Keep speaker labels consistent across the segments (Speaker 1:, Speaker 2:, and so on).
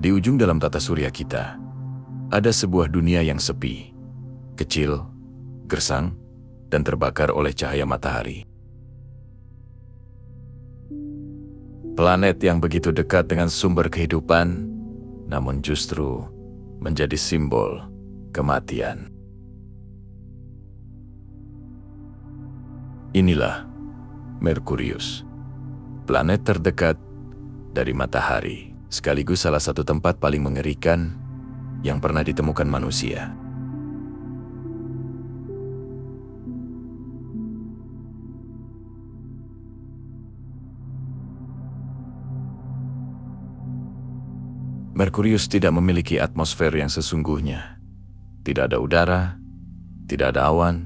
Speaker 1: Di ujung dalam tata surya kita, ada sebuah dunia yang sepi, kecil, gersang, dan terbakar oleh cahaya matahari. Planet yang begitu dekat dengan sumber kehidupan, namun justru menjadi simbol kematian. Inilah Merkurius, planet terdekat dari matahari, sekaligus salah satu tempat paling mengerikan yang pernah ditemukan manusia. Merkurius tidak memiliki atmosfer yang sesungguhnya. Tidak ada udara, tidak ada awan,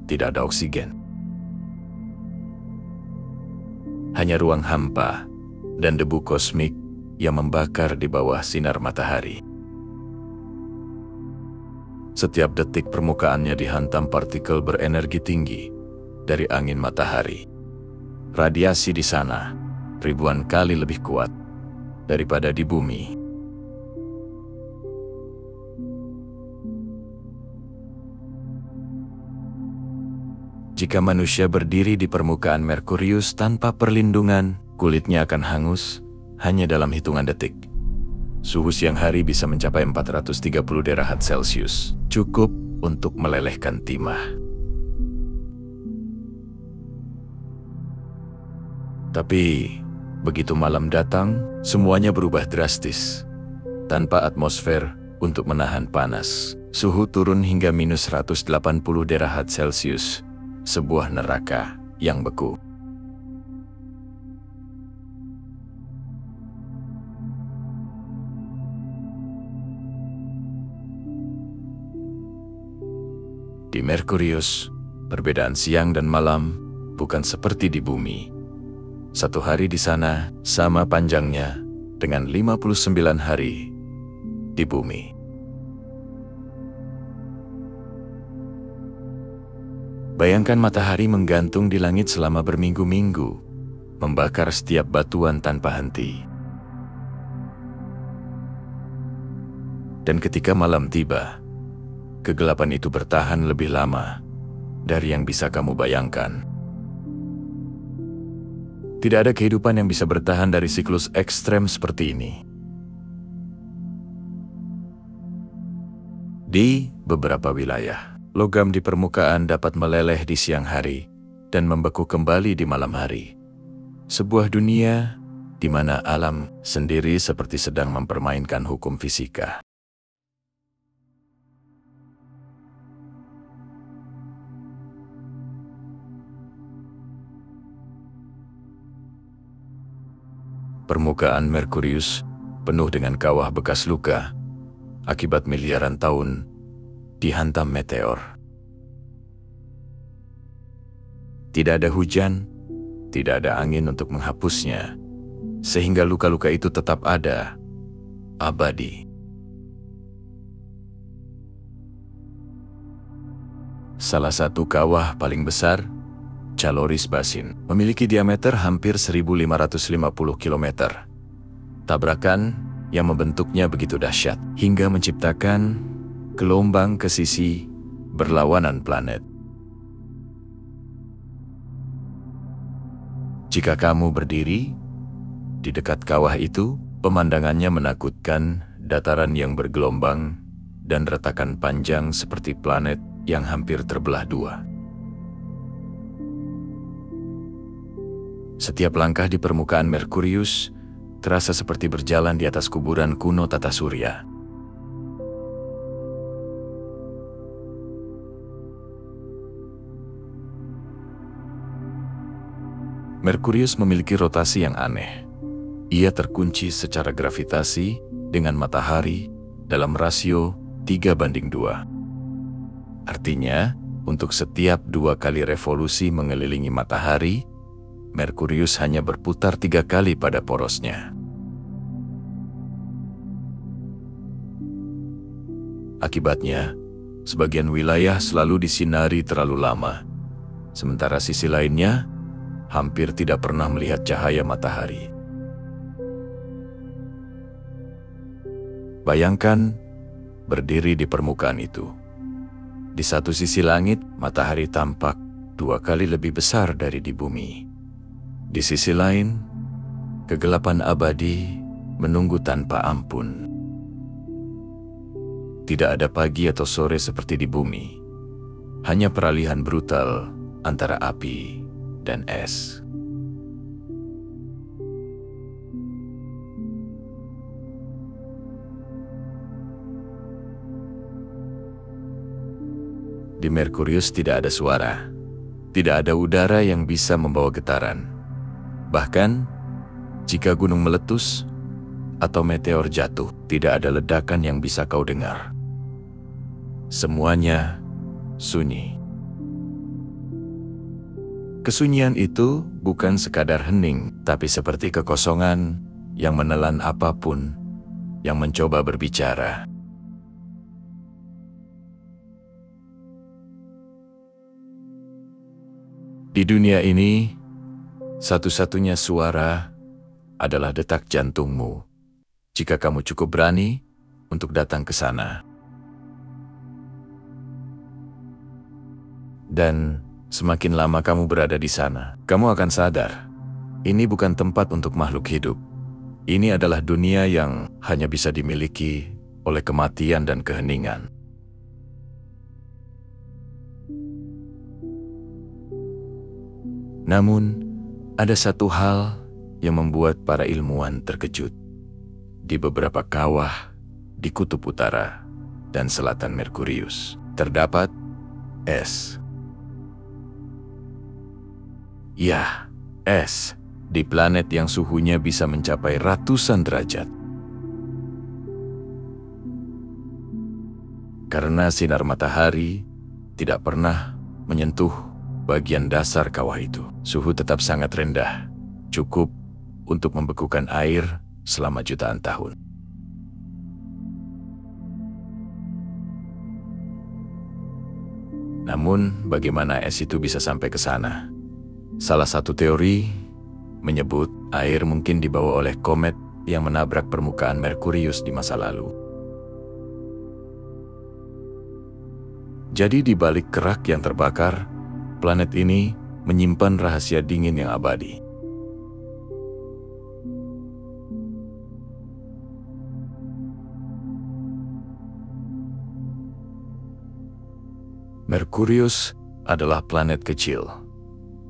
Speaker 1: tidak ada oksigen. Hanya ruang hampa dan debu kosmik yang membakar di bawah sinar matahari. Setiap detik permukaannya dihantam partikel berenergi tinggi dari angin matahari. Radiasi di sana ribuan kali lebih kuat daripada di bumi. Jika manusia berdiri di permukaan Merkurius tanpa perlindungan, kulitnya akan hangus hanya dalam hitungan detik. Suhu siang hari bisa mencapai 430 derajat Celcius, cukup untuk melelehkan timah. Tapi, begitu malam datang, semuanya berubah drastis. Tanpa atmosfer untuk menahan panas, suhu turun hingga minus 180 derajat Celcius. Sebuah neraka yang beku. Di Merkurius, perbedaan siang dan malam bukan seperti di bumi. Satu hari di sana sama panjangnya dengan 59 hari di bumi. Bayangkan matahari menggantung di langit selama berminggu-minggu, membakar setiap batuan tanpa henti. Dan ketika malam tiba, kegelapan itu bertahan lebih lama dari yang bisa kamu bayangkan. Tidak ada kehidupan yang bisa bertahan dari siklus ekstrem seperti ini. Di beberapa wilayah, logam di permukaan dapat meleleh di siang hari dan membeku kembali di malam hari. Sebuah dunia di mana alam sendiri seperti sedang mempermainkan hukum fisika. Permukaan Merkurius penuh dengan kawah bekas luka akibat miliaran tahun dihantam meteor. Tidak ada hujan, tidak ada angin untuk menghapusnya, sehingga luka-luka itu tetap ada, abadi. Salah satu kawah paling besar, Caloris Basin, memiliki diameter hampir 1.550 km. Tabrakan yang membentuknya begitu dahsyat, hingga menciptakan gelombang ke sisi berlawanan planet. Jika kamu berdiri di dekat kawah itu, pemandangannya menakutkan, dataran yang bergelombang dan retakan panjang seperti planet yang hampir terbelah dua. Setiap langkah di permukaan Merkurius terasa seperti berjalan di atas kuburan kuno tata surya. Merkurius memiliki rotasi yang aneh. Ia terkunci secara gravitasi dengan matahari dalam rasio 3:2. Artinya, untuk setiap 2 kali revolusi mengelilingi matahari, Merkurius hanya berputar 3 kali pada porosnya. Akibatnya, sebagian wilayah selalu disinari terlalu lama, sementara sisi lainnya hampir tidak pernah melihat cahaya matahari. Bayangkan berdiri di permukaan itu. Di satu sisi langit, matahari tampak 2 kali lebih besar dari di bumi. Di sisi lain, kegelapan abadi menunggu tanpa ampun. Tidak ada pagi atau sore seperti di bumi, hanya peralihan brutal antara api dan es. Di Merkurius tidak ada suara, tidak ada udara yang bisa membawa getaran. Bahkan, jika gunung meletus atau meteor jatuh, tidak ada ledakan yang bisa kau dengar. Semuanya sunyi. Kesunyian itu bukan sekadar hening, tapi seperti kekosongan yang menelan apapun yang mencoba berbicara. Di dunia ini, satu-satunya suara adalah detak jantungmu. Jika kamu cukup berani untuk datang ke sana. Dan semakin lama kamu berada di sana, kamu akan sadar, ini bukan tempat untuk makhluk hidup. Ini adalah dunia yang hanya bisa dimiliki oleh kematian dan keheningan. Namun, ada satu hal yang membuat para ilmuwan terkejut. Di beberapa kawah di kutub utara dan selatan Merkurius, terdapat es. Ya, es di planet yang suhunya bisa mencapai ratusan derajat. Karena sinar matahari tidak pernah menyentuh bagian dasar kawah itu, suhu tetap sangat rendah, cukup untuk membekukan air selama jutaan tahun. Namun, bagaimana es itu bisa sampai ke sana? Salah satu teori menyebut air mungkin dibawa oleh komet yang menabrak permukaan Merkurius di masa lalu. Jadi di balik kerak yang terbakar, planet ini menyimpan rahasia dingin yang abadi. Merkurius adalah planet kecil,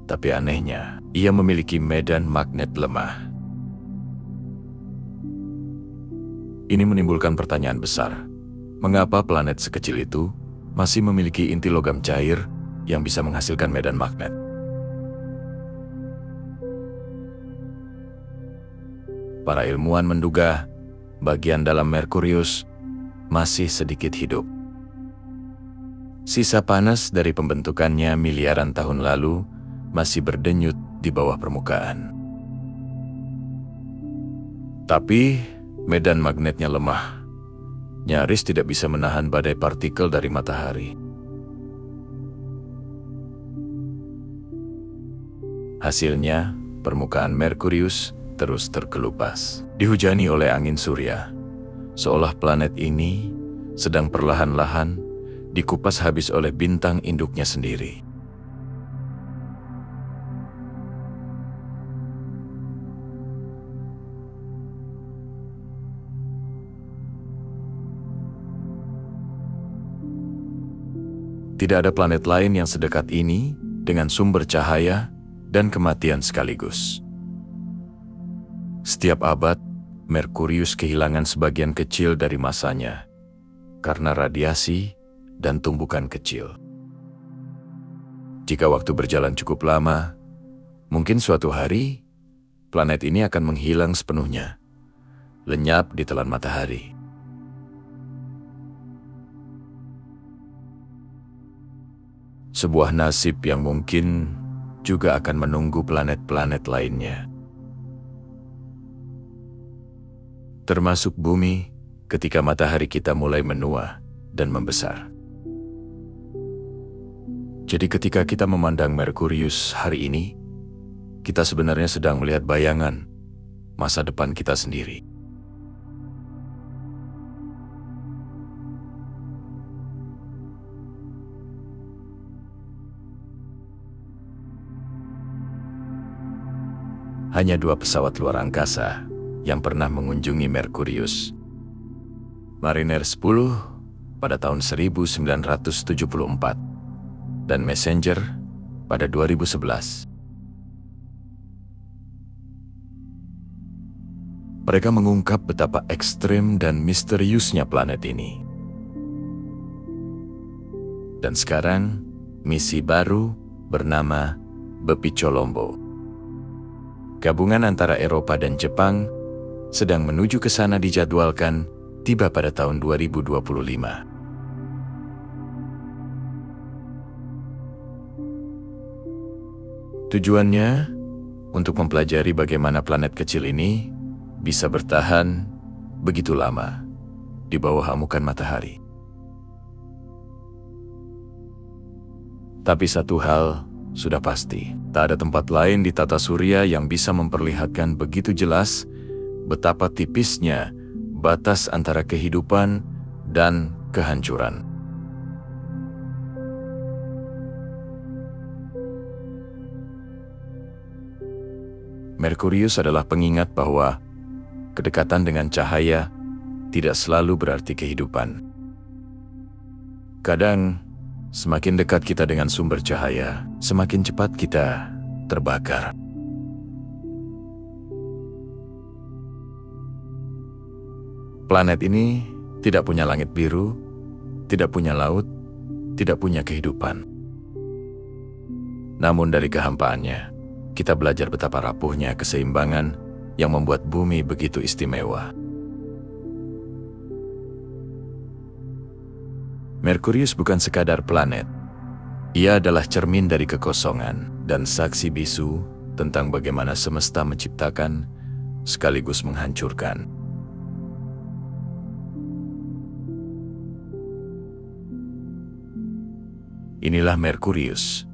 Speaker 1: tapi anehnya, ia memiliki medan magnet lemah. Ini menimbulkan pertanyaan besar. Mengapa planet sekecil itu masih memiliki inti logam cair yang bisa menghasilkan medan magnet? Para ilmuwan menduga bagian dalam Merkurius masih sedikit hidup. Sisa panas dari pembentukannya miliaran tahun lalu masih berdenyut di bawah permukaan. Tapi medan magnetnya lemah, nyaris tidak bisa menahan badai partikel dari matahari. Hasilnya, permukaan Merkurius terus terkelupas, dihujani oleh angin surya, seolah planet ini sedang perlahan-lahan dikupas habis oleh bintang induknya sendiri. Tidak ada planet lain yang sedekat ini dengan sumber cahaya dan kematian sekaligus. Setiap abad, Merkurius kehilangan sebagian kecil dari masanya karena radiasi dan tumbukan kecil. Jika waktu berjalan cukup lama, mungkin suatu hari planet ini akan menghilang sepenuhnya, lenyap di telan matahari. Sebuah nasib yang mungkin juga akan menunggu planet-planet lainnya. Termasuk bumi ketika matahari kita mulai menua dan membesar. Jadi ketika kita memandang Merkurius hari ini, kita sebenarnya sedang melihat bayangan masa depan kita sendiri. hanya 2 pesawat luar angkasa yang pernah mengunjungi Merkurius. Mariner 10 pada tahun 1974 dan Messenger pada 2011. Mereka mengungkap betapa ekstrem dan misteriusnya planet ini. Dan sekarang, misi baru bernama Bepicolombo. Gabungan antara Eropa dan Jepang sedang menuju ke sana dijadwalkan tiba pada tahun 2025. Tujuannya untuk mempelajari bagaimana planet kecil ini bisa bertahan begitu lama di bawah amukan matahari. Tapi satu hal sudah pasti, tak ada tempat lain di tata surya yang bisa memperlihatkan begitu jelas betapa tipisnya batas antara kehidupan dan kehancuran. Merkurius adalah pengingat bahwa kedekatan dengan cahaya tidak selalu berarti kehidupan. Kadang, semakin dekat kita dengan sumber cahaya, semakin cepat kita terbakar. Planet ini tidak punya langit biru, tidak punya laut, tidak punya kehidupan. Namun dari kehampaannya, kita belajar betapa rapuhnya keseimbangan yang membuat bumi begitu istimewa. Merkurius bukan sekadar planet. Ia adalah cermin dari kekosongan dan saksi bisu tentang bagaimana semesta menciptakan sekaligus menghancurkan. Inilah Merkurius,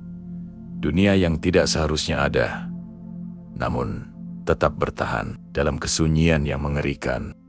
Speaker 1: dunia yang tidak seharusnya ada, namun tetap bertahan dalam kesunyian yang mengerikan.